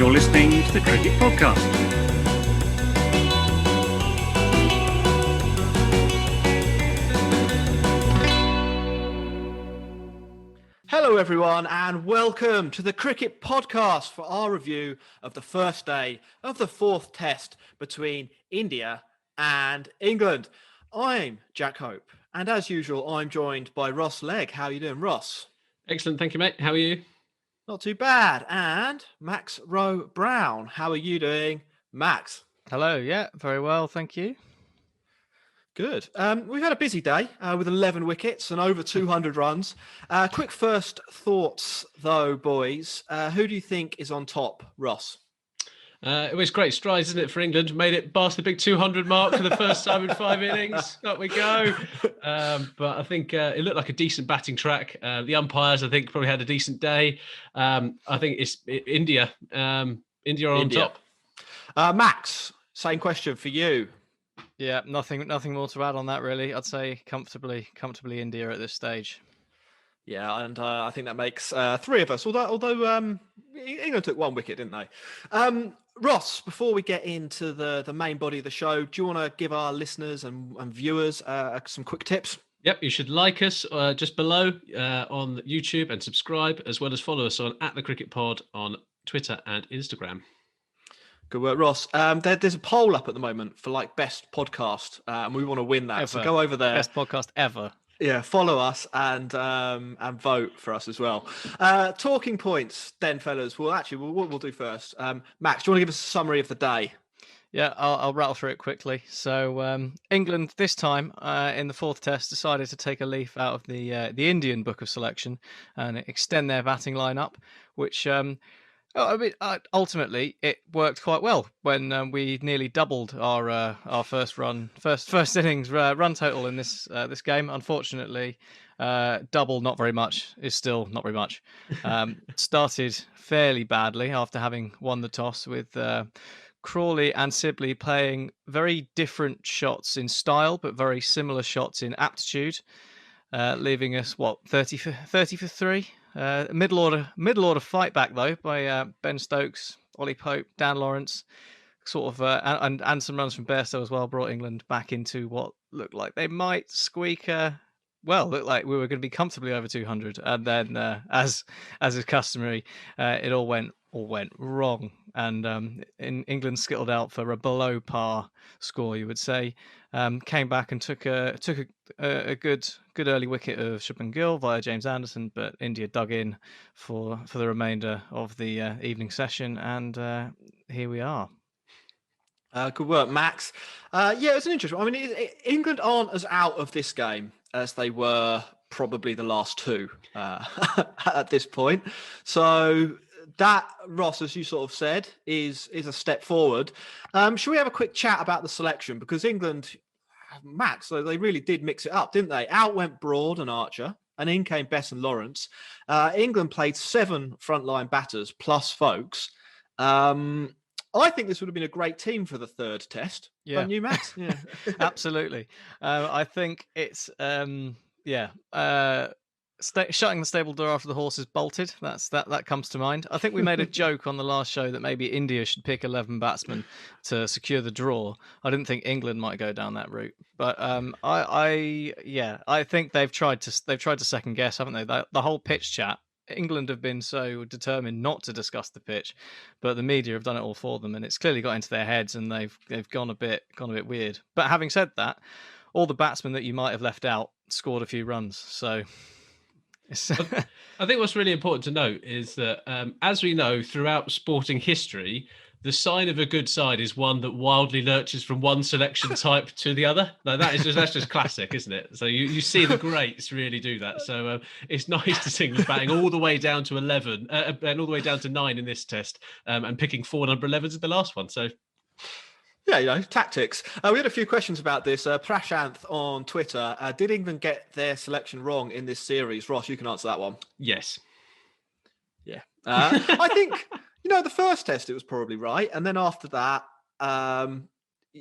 You're listening to the Cricket Podcast. Hello everyone and welcome to the Cricket Podcast for our review of the first day of the fourth test between India and England. I'm Jack Hope and as usual I'm joined by Ross Legg. How are you doing, Ross? Excellent, thank you, mate. How are you? Not too bad. And Max Rowe Brown. How are you doing, Max? Hello, yeah, very well, thank you. Good. We've had a busy day with 11 wickets and over 200 runs. Quick first thoughts, though, boys. Who do you think is on top, Ross? It was great strides, isn't it, for England? Made it past the big 200 mark for the first time in 5 innings. Up we go. But I think it looked like a decent batting track. The umpires, I think, probably had a decent day. I think it's India. India are on top. Max, same question for you. Yeah, nothing more to add on that, really. I'd say comfortably India at this stage. Yeah, and I think that makes three of us. Although England took one wicket, didn't they? Ross, before we get into the main body of the show, do you want to give our listeners and viewers some quick tips? Yep, you should like us just below on YouTube and subscribe, as well as follow us on @thecricketpod on Twitter and Instagram. Good work, Ross. There's a poll up at the moment for best podcast, and we want to win that. Ever. So go over there. Best podcast ever. Yeah, follow us and vote for us as well. Talking points, then, fellas. What we'll do first. Max, do you want to give us a summary of the day? Yeah, I'll rattle through it quickly. So England this time in the fourth test decided to take a leaf out of the Indian book of selection and extend their batting lineup, which. Ultimately, it worked quite well when we nearly doubled our first innings run total in this game. Unfortunately, double not very much is still not very much. Started fairly badly after having won the toss with Crawley and Sibley playing very different shots in style, but very similar shots in aptitude, leaving us 30 for 3. Middle order fight back though by Ben Stokes, Ollie Pope, Dan Lawrence, sort of, and some runs from Bairstow as well brought England back into what looked like they might squeak. Looked like we were going to be comfortably over 200, and then as is customary, it all went wrong, and England skittled out for a below par score, you would say. Came back and took a good early wicket of Shubman Gill via James Anderson, but India dug in for the remainder of the evening session, and here we are. Good work, Max. Yeah, it's an interesting. I mean, England aren't as out of this game as they were probably the last two at this point. So that, Ross, as you sort of said, is a step forward. Should we have a quick chat about the selection? Because England, Max, they really did mix it up, didn't they? Out went Broad and Archer, and in came Bess and Lawrence. England played 7 frontline batters plus Folkes. I think this would have been a great team for the third test. Yeah. Don't you, Max? Yeah, absolutely. I think it's shutting the stable door after the horses bolted. That comes to mind. I think we made a joke on the last show that maybe India should pick 11 batsmen to secure the draw. I didn't think England might go down that route, but I think they've tried to second guess, haven't they? The whole pitch chat. England have been so determined not to discuss the pitch, but the media have done it all for them, and it's clearly got into their heads, and they've gone a bit weird. But having said that, all the batsmen that you might have left out scored a few runs. So I think what's really important to note is that, as we know throughout sporting history, the sign of a good side is one that wildly lurches from one selection type to the other. Like that's just classic, isn't it? So you see the greats really do that. So it's nice to see them batting all the way down to 11 and all the way down to 9 in this test, and picking 4 number 11s in the last one. So. Yeah, tactics. We had a few questions about this. Prashanth on Twitter. Did England get their selection wrong in this series? Ross, you can answer that one. Yes. Yeah. I think, the first test it was probably right. And then after that,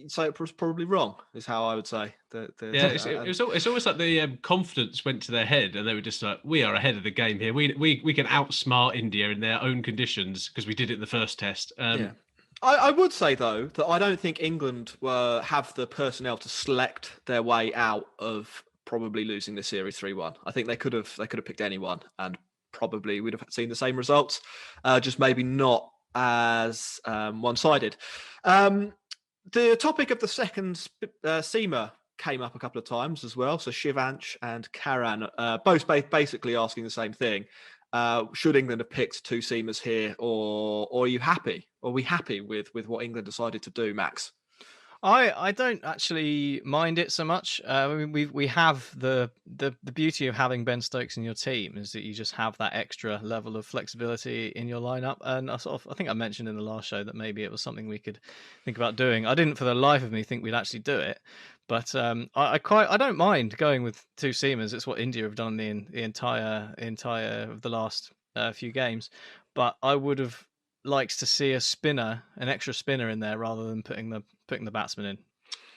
say it was probably wrong, is how I would say. Yeah, it's almost like the confidence went to their head, and they were just like, "We are ahead of the game here. We can outsmart India in their own conditions because we did it in the first test." Yeah. I would say though that I don't think England have the personnel to select their way out of probably losing the series 3-1. I think they could have picked anyone and probably would have seen the same results, just maybe not as one-sided. The topic of the second seamer came up a couple of times as well. So Shivansh and Karan both basically asking the same thing. Should England have picked two seamers here, or are you happy? Are we happy with what England decided to do, Max? I don't actually mind it so much. I mean, we have the beauty of having Ben Stokes in your team is that you just have that extra level of flexibility in your lineup. And I think I mentioned in the last show that maybe it was something we could think about doing. I didn't for the life of me think we'd actually do it, but I don't mind going with two seamers. It's what India have done the entire of the last few games. But I would have liked to see an extra spinner in there rather than putting the batsman in.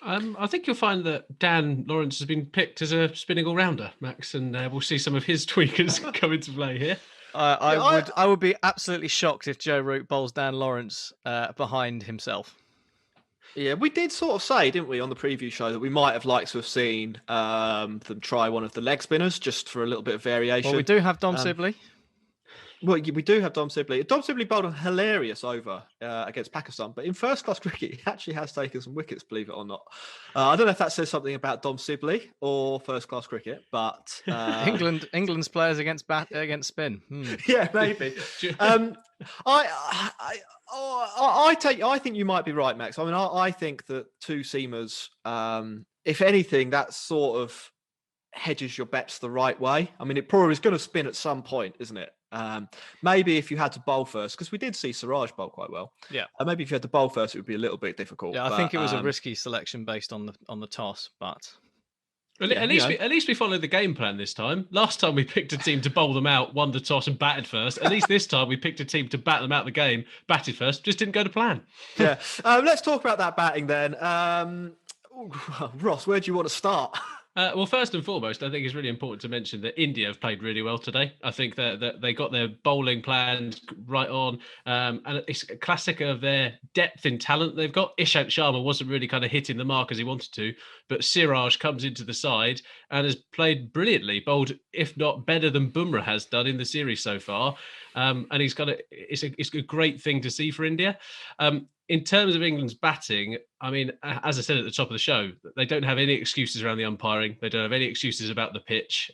I think you'll find that Dan Lawrence has been picked as a spinning all-rounder, Max, and we'll see some of his tweakers come into play here. I would be absolutely shocked if Joe Root bowls Dan Lawrence behind himself. Yeah, we did sort of say, didn't we, on the preview show that we might have liked to have seen them try one of the leg spinners just for a little bit of variation. Well, we do have Dom Sibley. Well, we do have Dom Sibley. Dom Sibley bowled a hilarious over against Pakistan, but in first-class cricket, he actually has taken some wickets, believe it or not. I don't know if that says something about Dom Sibley or first-class cricket, but England's players against spin. Yeah, maybe. I think you might be right, Max. I mean, I think that two seamers, if anything, that sort of hedges your bets the right way. I mean, it probably is going to spin at some point, isn't it? Maybe if you had to bowl first, because we did see Siraj bowl quite well. Yeah. Maybe if you had to bowl first, it would be a little bit difficult. Yeah, I think it was a risky selection based on the toss, but at least we followed the game plan this time. Last time we picked a team to bowl them out, won the toss and batted first. At least this time we picked a team to bat them out of the game, batted first, just didn't go to plan. Yeah. Let's talk about that batting then. Ross, where do you want to start? Well, first and foremost, I think it's really important to mention that India have played really well today. I think that they got their bowling plans right on, and it's a classic of their depth in talent they've got. Ishant Sharma wasn't really kind of hitting the mark as he wanted to, but Siraj comes into the side and has played brilliantly, bowled if not better than Bumrah has done in the series so far. And it's a great thing to see for India. In terms of England's batting, I mean, as I said at the top of the show, they don't have any excuses around the umpiring. They don't have any excuses about the pitch.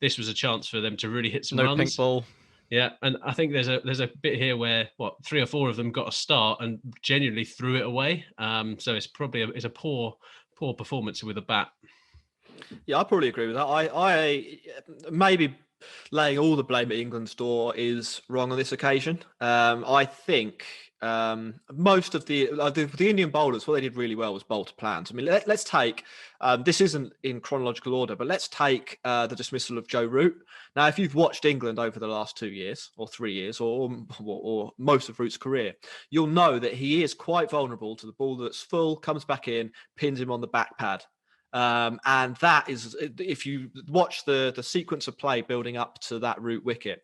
This was a chance for them to really hit some runs. No pink ball. Yeah, and I think there's a bit here where 3 or 4 of them got a start and genuinely threw it away. So it's probably a poor performance with a bat. Yeah, I probably agree with that. I maybe laying all the blame at England's door is wrong on this occasion. I think most of the Indian bowlers, what they did really well was bowl to plans. I mean, let's take this isn't in chronological order, but let's take the dismissal of Joe Root. Now, if you've watched England over the last 2 years or 3 years or most of Root's career, you'll know that he is quite vulnerable to the ball that's full, comes back in, pins him on the back pad. And that is, if you watch the sequence of play building up to that Root wicket,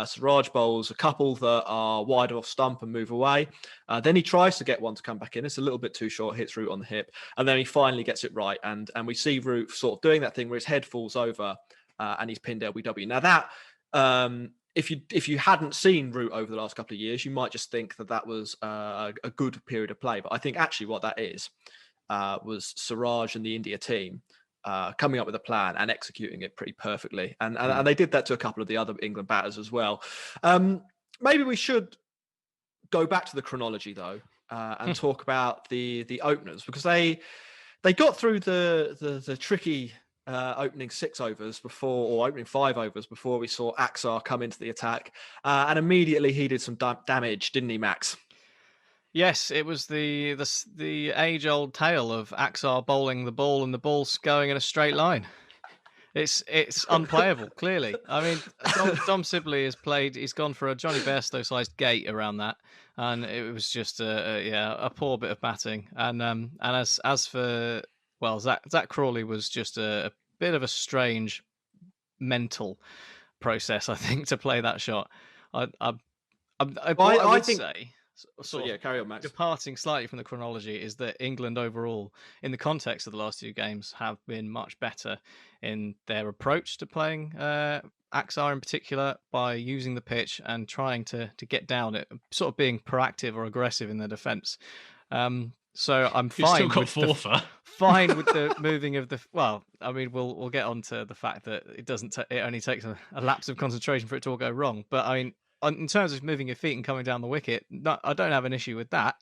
Siraj bowls a couple that are wide off stump and move away. Then he tries to get one to come back in. It's a little bit too short, hits Root on the hip. And then he finally gets it right. And we see Root sort of doing that thing where his head falls over and he's pinned LBW. Now that, if you hadn't seen Root over the last couple of years, you might just think that was a good period of play. But I think actually what that is, was Siraj and the India team coming up with a plan and executing it pretty perfectly. And they did that to a couple of the other England batters as well. Maybe we should go back to the chronology, though, and talk about the openers, because they got through the tricky opening 6 overs before, or opening 5 overs before we saw Axar come into the attack. And immediately he did some damage, didn't he, Max? Yes, it was the age-old tale of Axar bowling the ball and the ball's going in a straight line. It's unplayable. Clearly, I mean, Dom Sibley has played. He's gone for a Johnny Bairstow-sized gate around that, and it was just a poor bit of batting. And as for Zach Crawley was just a bit of a strange mental process, I think, to play that shot. I would think. say, So yeah, carry on, Max. departing slightly from the chronology, is that England overall, in the context of the last two games, have been much better in their approach to playing Axar in particular, by using the pitch and trying to get down it, sort of being proactive or aggressive in their defence. So I'm You've still fine got with Forfa. fine with the moving of the. Well, I mean, we'll get on to the fact that it doesn't. It only takes a lapse of concentration for it to all go wrong. But I mean, in terms of moving your feet and coming down the wicket, I don't have an issue with that.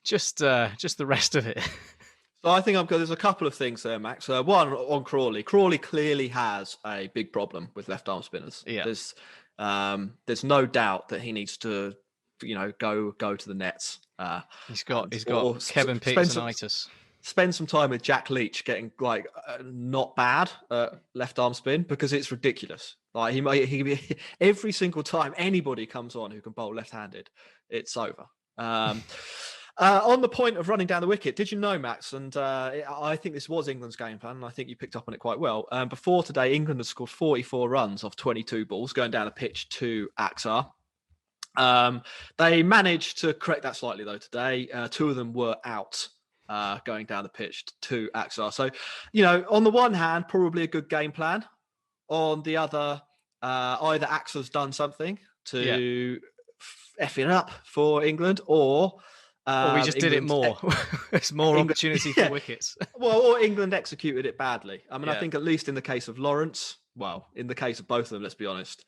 Just the rest of it. So I think there's a couple of things there, Max. One on Crawley. Crawley clearly has a big problem with left arm spinners. Yeah. There's no doubt that he needs to, go to the nets. He's got Kevin Peterson-itis. Spend some time with Jack Leach getting not bad left arm spin, because it's ridiculous. Like he every single time anybody comes on who can bowl left-handed, it's over. On the point of running down the wicket, did you know, Max? And I think this was England's game plan, and I think you picked up on it quite well. Before today, England had scored 44 runs off 22 balls going down the pitch to Axar. They managed to correct that slightly though today. Two of them were out. Going down the pitch to Axar. So, on the one hand, probably a good game plan. On the other, either Axar's done something to F it up for England, or we just did it more. It's more opportunity for wickets. Or England executed it badly. I mean, I think at least in the case of Lawrence, in the case of both of them, let's be honest,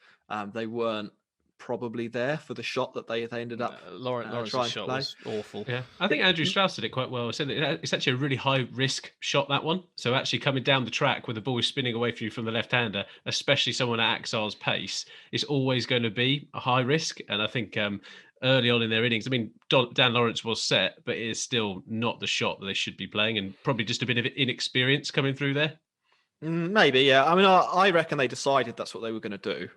they weren't probably there for the shot that they ended up. Lawrence's shot was awful. Yeah, I think Andrew Strauss did it quite well. He said it's actually a really high risk shot, that one. So actually coming down the track with the ball spinning away from you from the left-hander, especially someone at Axar's pace, is always going to be a high risk. And I think early on in their innings, I mean, Dan Lawrence was set, but it is still not the shot that they should be playing, and probably just a bit of inexperience coming through there. Maybe, yeah. I mean, I reckon they decided that's what they were going to do,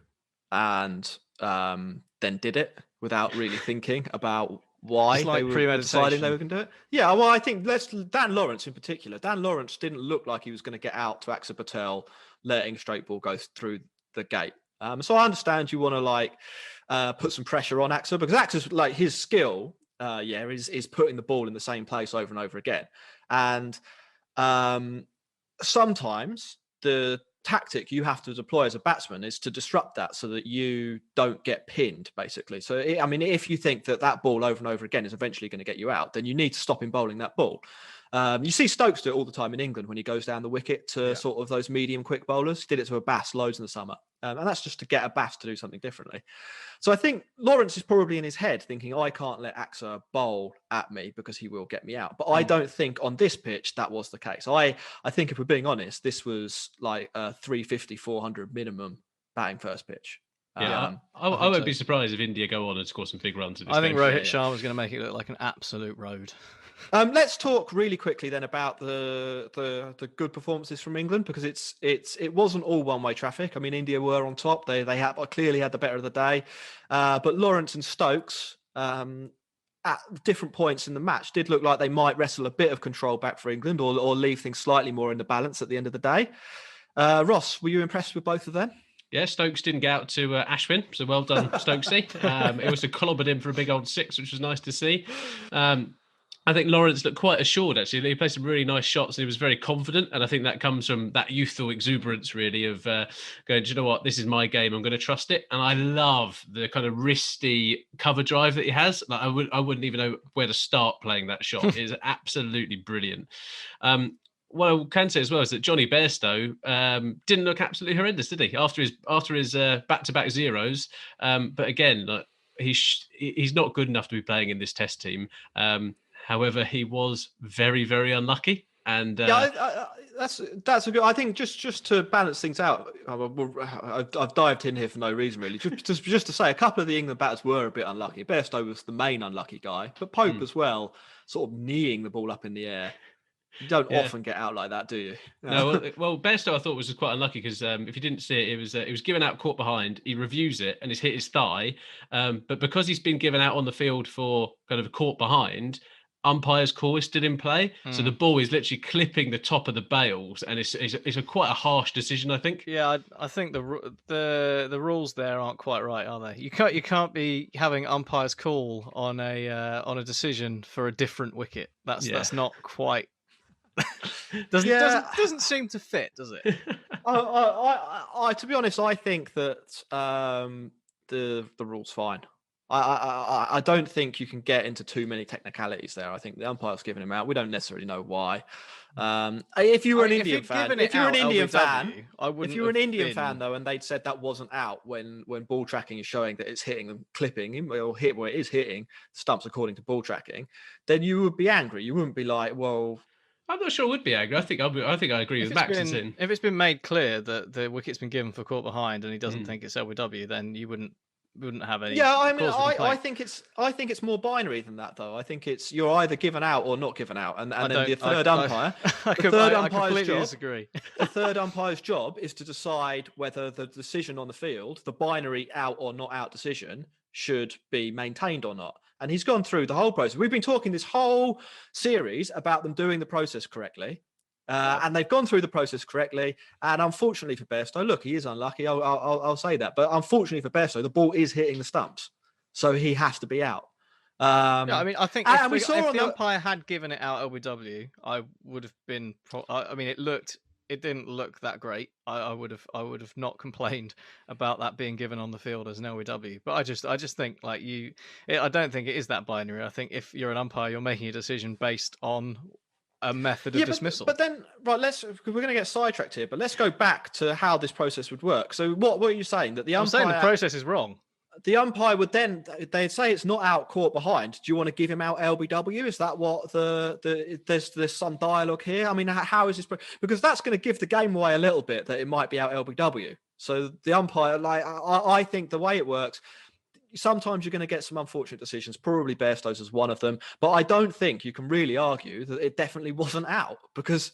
and then did it without really thinking about why they were deciding they were going to do it. Yeah, well, I think Dan Lawrence in particular. Dan Lawrence didn't look like he was going to get out to Axar Patel, letting a straight ball go through the gate. So I understand you want to put some pressure on Axar, because Axar's his skill, is putting the ball in the same place over and over again. And sometimes the tactic you have to deploy as a batsman is to disrupt that so that you don't get pinned, basically. So, if you think that ball over and over again is eventually going to get you out, then you need to stop him bowling that ball. You see Stokes do it all the time in England when he goes down the wicket to sort of those medium quick bowlers. He did it to Abbas loads in the summer. And that's just to get Abbas to do something differently. So I think Lawrence is probably in his head thinking, I can't let Axar bowl at me because he will get me out. But I don't think on this pitch that was the case. I think if we're being honest, this was like a 350, 400 minimum batting first pitch. Yeah, I won't be surprised if India go on and score some big runs. I think Rohit Sharma is going to make it look like an absolute road. Let's talk really quickly then about the good performances from England, because it wasn't all one-way traffic. I mean, India were on top; they clearly had the better of the day, but Lawrence and Stokes at different points in the match did look like they might wrestle a bit of control back for England, or leave things slightly more in the balance at the end of the day. Ross, were you impressed with both of them? Yeah, Stokes didn't get out to Ashwin, so well done, Stokesy. It was a clobbered in for a big old six, which was nice to see. I think Lawrence looked quite assured, actually. He played some really nice shots and he was very confident. And I think that comes from that youthful exuberance, really, of going, do you know what, this is my game, I'm going to trust it. And I love the kind of wristy cover drive that he has. Like, I wouldn't even know where to start playing that shot. It is absolutely brilliant. What I can say as well is that Johnny Bairstow didn't look absolutely horrendous, did he? After his back-to-back zeros. But again, like, he's not good enough to be playing in this Test team. However, he was very, very unlucky. And that's a good. I think just to balance things out, I've dived in here for no reason really. Just to say, a couple of the England batters were a bit unlucky. Bairstow was the main unlucky guy, but Pope as well, sort of kneeing the ball up in the air. You don't Yeah. often get out like that, do you? No, well, Bairstow I thought was quite unlucky because if you didn't see it, it was given out caught behind. He reviews it and it's hit his thigh, but because he's been given out on the field for kind of caught behind, umpire's call is still in play. So the ball is literally clipping the top of the bails, and it's a quite a harsh decision, I think. Yeah, I think the rules there aren't quite right, are they? You can't be having umpire's call on a decision for a different wicket. That's not quite. Doesn't seem to fit, does it? I to be honest, I think that the rule's fine. I don't think you can get into too many technicalities there. I think the umpire's giving him out. We don't necessarily know why. If you were an Indian fan, if you're an Indian fan, if you were an Indian fan though, and they'd said that wasn't out when ball tracking is showing that it's hitting and clipping him, or hit where it is hitting stumps according to ball tracking, then you would be angry. You wouldn't be like, well. I'm not sure I would be angry. I think I agree with Max. If it's been made clear that the wicket's been given for caught behind and he doesn't think it's LBW, then you wouldn't have any. Yeah, I mean, I think it's more binary than that, though. I think it's you're either given out or not given out, and then the third umpire. I completely disagree. The third umpire's job is to decide whether the decision on the field, the binary out or not out decision, should be maintained or not. And he's gone through the whole process. We've been talking this whole series about them doing the process correctly. And they've gone through the process correctly. And unfortunately for Bairstow, look, he is unlucky. I'll say that. But unfortunately for Bairstow, the ball is hitting the stumps. So he has to be out. Yeah, I mean, I think if the umpire had given it out LBW, I would have been. I mean, it didn't look that great. I would have not complained about that being given on the field as an LBW. But I just think I don't think it is that binary. I think if you're an umpire, you're making a decision based on a method of dismissal. But then, right, we're going to get sidetracked here. But let's go back to how this process would work. So, what are you saying that the umpire? I'm saying the process is wrong. The umpire would then, they'd say it's not out caught behind. Do you want to give him out LBW? Is that what there's some dialogue here? I mean, how is this? Because that's going to give the game away a little bit that it might be out LBW. So the umpire, I think the way it works, sometimes you're going to get some unfortunate decisions. Probably Bairstow's is one of them. But I don't think you can really argue that it definitely wasn't out because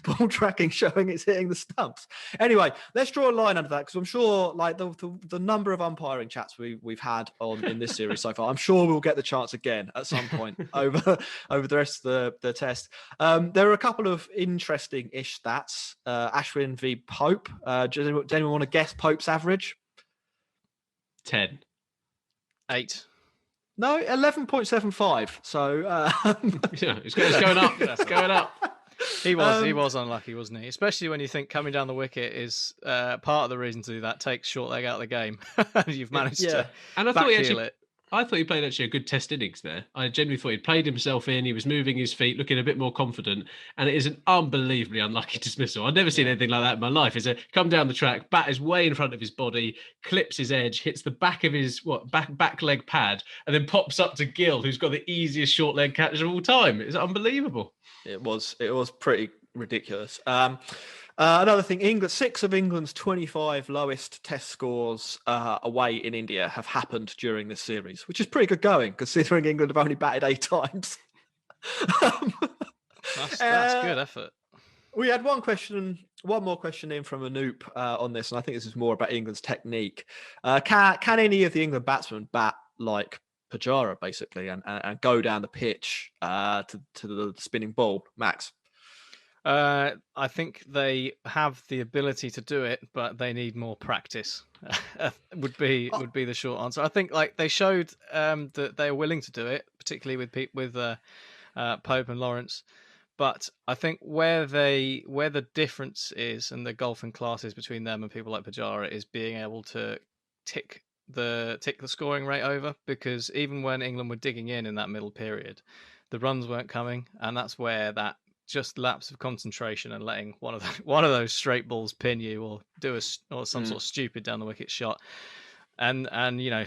ball tracking showing it's hitting the stumps. Anyway, let's draw a line under that because I'm sure the number of umpiring chats we've had in this series so far, I'm sure we'll get the chance again at some point over the rest of the test. There are a couple of interesting-ish stats. Ashwin v Pope. Does anyone want to guess Pope's average? 10. 8. No, 11.75. So yeah, it's going up. It's going up. He was unlucky, wasn't he? Especially when you think coming down the wicket is part of the reason to do that. Takes short leg out of the game. You've managed to and I thought it. I thought he played actually a good test innings there. I genuinely thought he'd played himself in. He was moving his feet, looking a bit more confident. And it is an unbelievably unlucky dismissal. I've never seen anything like that in my life. It's come down the track, bat is way in front of his body, clips his edge, hits the back of his back leg pad, and then pops up to Gill, who's got the easiest short leg catch of all time. It's unbelievable. It was pretty ridiculous. Another thing, 6 of England's 25 lowest test scores away in India have happened during this series, which is pretty good going considering England have only batted 8 times. That's good effort. We had one more question in from Anoop on this, and I think this is more about England's technique. Can any of the England batsmen bat like Pujara, basically, and go down the pitch to the spinning ball, Max? I think they have the ability to do it, but they need more practice. would be the short answer. I think they showed that they are willing to do it, particularly with Pope and Lawrence. But I think where the difference is and the gulf in classes between them and people like Pujara is being able to tick the scoring rate over, because even when England were digging in that middle period, the runs weren't coming, and that's where that just lapse of concentration and letting one of those straight balls pin you or do some sort of stupid down the wicket shot, and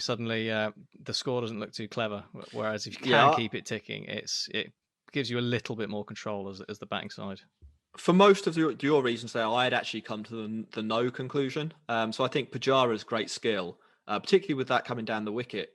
suddenly the score doesn't look too clever. Whereas if you can keep it ticking, it gives you a little bit more control as the batting side. For most of your reasons there, I had actually come to the no conclusion. So I think Pujara's great skill, particularly with that coming down the wicket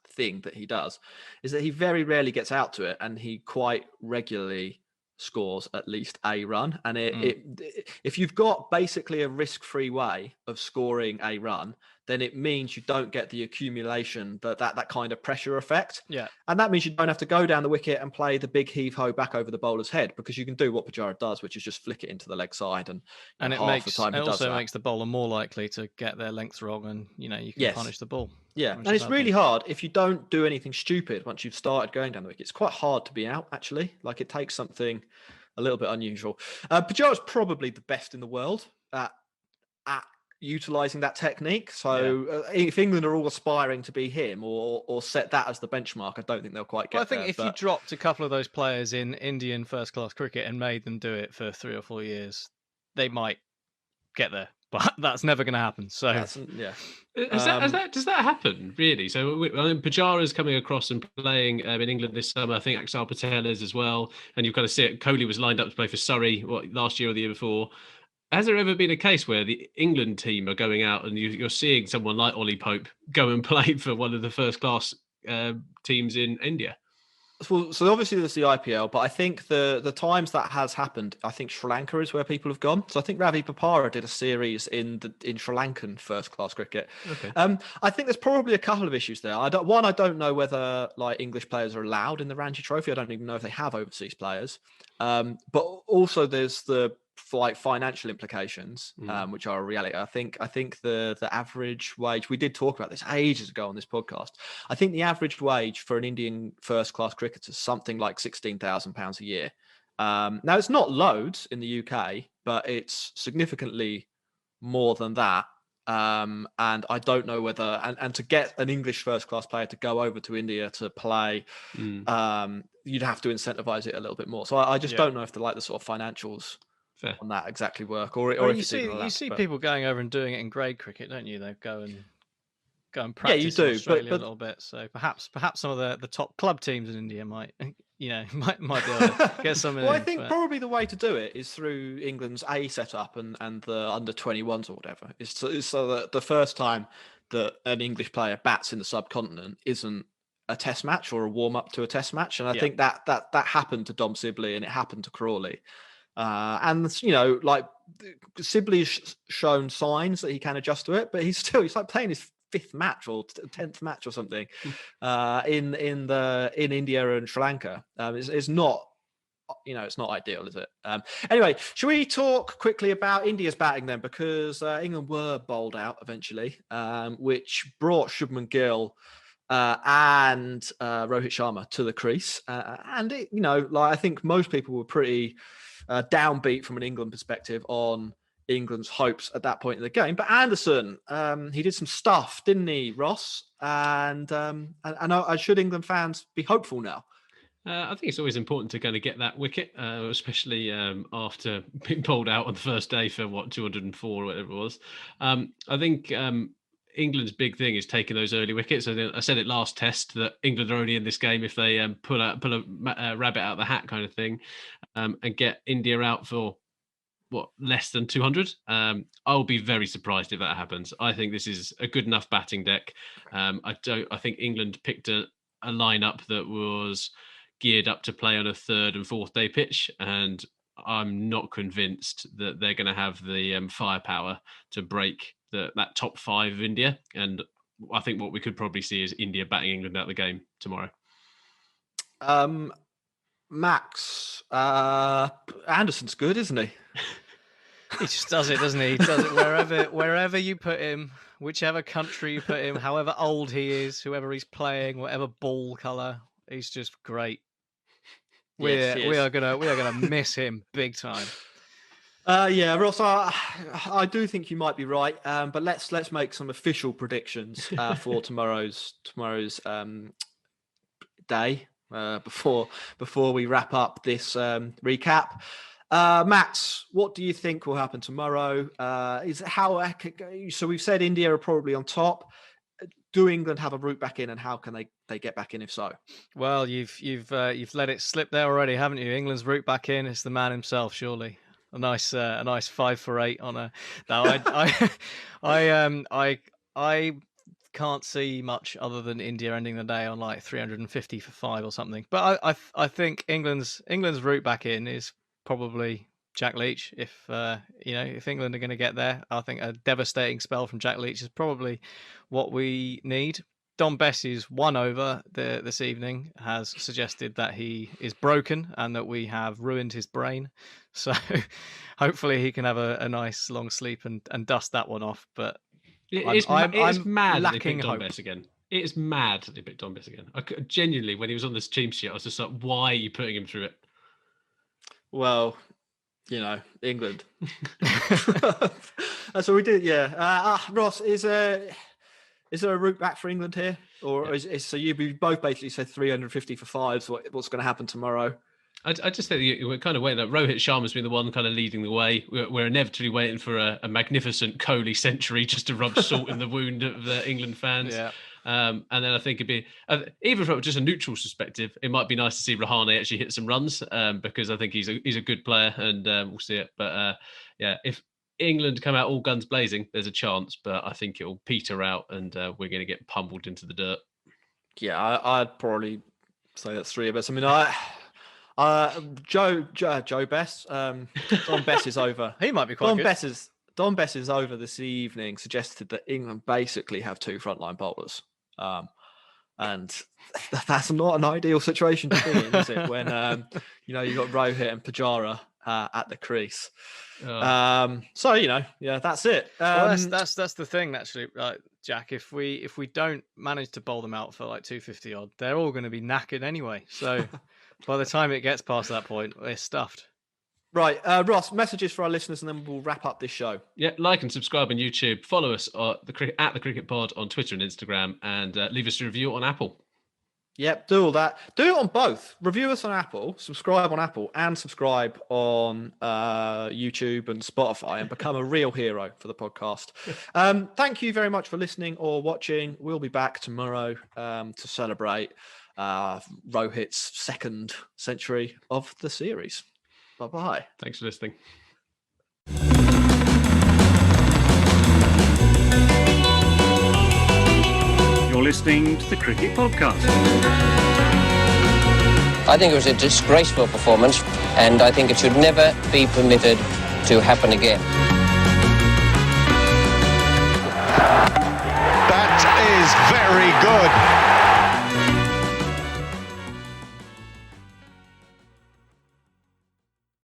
thing that he does, is that he very rarely gets out to it, and he quite regularly scores at least a run, and if you've got basically a risk-free way of scoring a run, then it means you don't get the accumulation, that kind of pressure effect. Yeah. And that means you don't have to go down the wicket and play the big heave-ho back over the bowler's head, because you can do what Pujara does, which is just flick it into the leg side, and it half the time he does also that. makes the bowler more likely to get their length wrong, and you can punish the ball. Yeah, and it's really hard if you don't do anything stupid once you've started going down the wicket. It's quite hard to be out, actually. Like, it takes something a little bit unusual. Pujara's probably the best in the world at utilising that technique. So if England are all aspiring to be him or set that as the benchmark, I don't think they'll quite get there. I think if you dropped a couple of those players in Indian first-class cricket and made them do it for 3 or 4 years, they might get there. But that's never going to happen. So does that happen really? So Pujara's coming across and playing in England this summer. I think Axar Patel is as well, and you've got to see it. Kohli was lined up to play for Surrey last year or the year before. Has there ever been a case where the England team are going out and you're seeing someone like Ollie Pope go and play for one of the first class teams in India? Well, so obviously there's the IPL, but I think the times that has happened, I think Sri Lanka is where people have gone. So I think Ravi Papara did a series in Sri Lankan first class cricket. Okay. I think there's probably a couple of issues there. I don't know whether like English players are allowed in the Ranji Trophy. I don't even know if they have overseas players. But also there's the financial implications, which are a reality. I think the average wage, we did talk about this ages ago on this podcast. I think the average wage for an Indian first class cricketer is something like £16,000 a year. Now it's not loads in the UK, but it's significantly more than that. And I don't know whether and to get an English first class player to go over to India to play, you'd have to incentivize it a little bit more. So I just don't know if the sort of financials on that exactly work, or if you see people going over and doing it in grade cricket, don't you? They go and practice in Australia a little bit. So perhaps some of the top club teams in India might be able to get some. Well, I think probably the way to do it is through England's A setup and the under 21s or whatever. Is so that the first time that an English player bats in the subcontinent isn't a test match or a warm up to a test match, and I think that happened to Dom Sibley and it happened to Crawley. And Sibley's shown signs that he can adjust to it, but he's like playing his 5th match or 10th match or something in India and Sri Lanka. It's not, it's not ideal, is it? Anyway, should we talk quickly about India's batting then? Because England were bowled out eventually, which brought Shubman Gill and Rohit Sharma to the crease, and it, I think most people were pretty downbeat from an England perspective on England's hopes at that point in the game. But Anderson, he did some stuff, didn't he, Ross? And should England fans be hopeful now? I think it's always important to kind of get that wicket, especially after being pulled out on the first day for 204 or whatever it was. I think England's big thing is taking those early wickets. I said it last test that England are only in this game if they pull a rabbit out of the hat kind of thing, and get India out for less than 200. I'll be very surprised if that happens. I think this is a good enough batting deck. I think England picked a lineup that was geared up to play on a 3rd and 4th day pitch, and I'm not convinced that they're going to have the firepower to break that top 5 of India. And I think what we could probably see is India batting England out of the game tomorrow. Max, Anderson's good, isn't he? He just does it, doesn't he? He does it wherever you put him, whichever country you put him, however old he is, whoever he's playing, whatever ball colour. He's just great. We are gonna miss him big time. Ross, I do think you might be right, but let's make some official predictions for tomorrow's day before we wrap up this recap. Max, what do you think will happen tomorrow? So we've said India are probably on top. Do England have a route back in, and how can they get back in if so? Well, you've let it slip there already, haven't you? England's route back in is the man himself, surely. A nice 5 for 8 on a. No, I can't see much other than India ending the day on like 350 for 5 or something. But I think England's route back in is probably Jack Leach. If if England are going to get there, I think a devastating spell from Jack Leach is probably what we need. Don Bessie's 1 over this evening has suggested that he is broken and that we have ruined his brain. So hopefully he can have a nice long sleep and dust that one off. But it's mad that they picked Don hope. Bess again. It is mad that they picked Don Bess again. Genuinely, when he was on this team sheet, I was just like, why are you putting him through it? Well, England. That's what we did. Yeah. Ross, is there a route back for England here, or so you both basically said 350 for 5s? What's going to happen tomorrow? I just think we're kind of waiting. Rohit Sharma's been the one kind of leading the way. We're inevitably waiting for a magnificent Kohli century just to rub salt in the wound of the England fans. Yeah. And then I think it'd be, even from just a neutral perspective, it might be nice to see Rahane actually hit some runs because I think he's a good player, and we'll see it. But if England come out all guns blazing, there's a chance, but I think it'll peter out and we're going to get pummeled into the dirt. Yeah, I'd probably say that's 3 of us. I mean, Joe Bess, Don Bess is over. He might be quite good. Don Bess is over this evening, suggested that England basically have 2 frontline bowlers. And that's not an ideal situation to be in, is it? When, you've got Rohit and Pujara at the crease. Oh. That's it. Well, that's the thing, actually, Jack. If we don't manage to bowl them out for like 250 odd, they're all going to be knackered anyway. So by the time it gets past that point, we're stuffed. Right, Ross, messages for our listeners, and then we'll wrap up this show. Yeah, like and subscribe on YouTube. Follow us at the Cricket Pod on Twitter and Instagram, and leave us a review on Apple. Yep, do all that. Do it on both. Review us on Apple, subscribe on Apple, and subscribe on YouTube and Spotify, and become a real hero for the podcast. Thank you very much for listening or watching. We'll be back tomorrow to celebrate Rohit's 2nd century of the series. Bye-bye. Thanks for listening. You're listening to the Cricket Podcast. I think it was a disgraceful performance, and I think it should never be permitted to happen again.